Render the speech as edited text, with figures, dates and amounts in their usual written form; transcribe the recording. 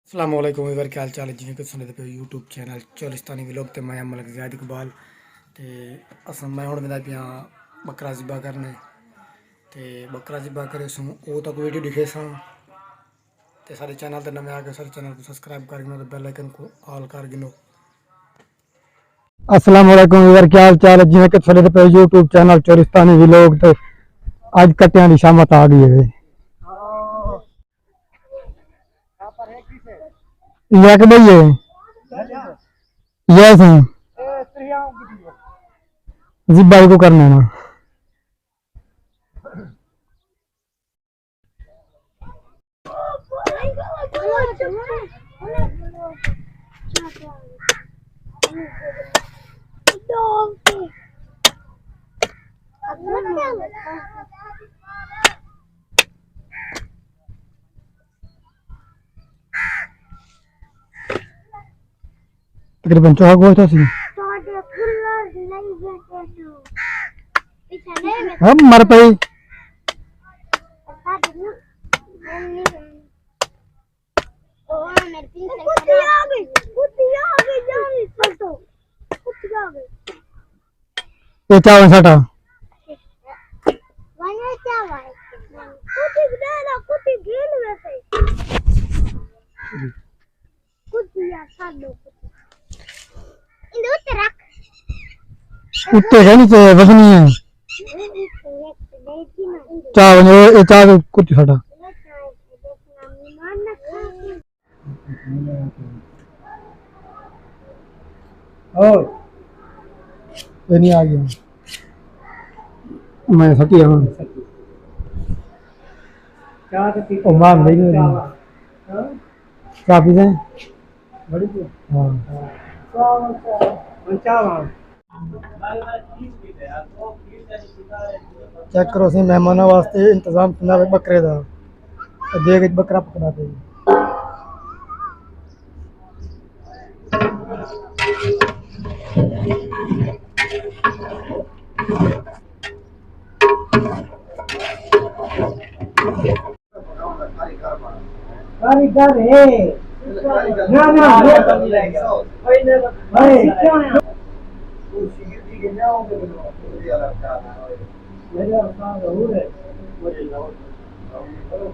अस्सलामुअलैकुम वीवर क्या हाल चाल है जिन्हें कुछ सुनते पे यूट्यूब चैनल चोलिस्तानी व्लॉग ते मैं मलक ज़ियाद इकबाल ते असन मैं हुण वेंदा पिया बकरा ज़िबा करने ते बकरा ज़िबा करे सो वो तक वीडियो दिखे सा ते सारे चैनल ते नवे आ गए सारे चैनल को सब्सक्राइब कर गिनो ते बेल आइकन को ऑल कर गिनो। अस्सलामुअलैकुम वीवर क्या हाल चाल है जिन्हें कुछ सुनते पे यूट्यूब चैनल चोलिस्तानी व्लॉग ते आज कट्टियां दी शामत आ गई है ये के भैया यस ज़िबा को करना ना तकरीबन 4 गोश्त सी हम मर पई ये चावल साटा उत्ते है नीचे वजनी है चावल ये चावल कुछ साटा और ये नहीं आ गया मैं सटी हूं क्या करती ओ मां नहीं क्या पी जाए बड़ी हां चेक करो सी मेहमानों वास्ते इंतजाम सुना बकरे दा देख बकरा पकड़ा पे कारीगर है ना ना भाई ने भाई क्यों है तू सीधी के ना होगे तो मुझे लगता है मेरा काम जरूर है मुझे जरूर करो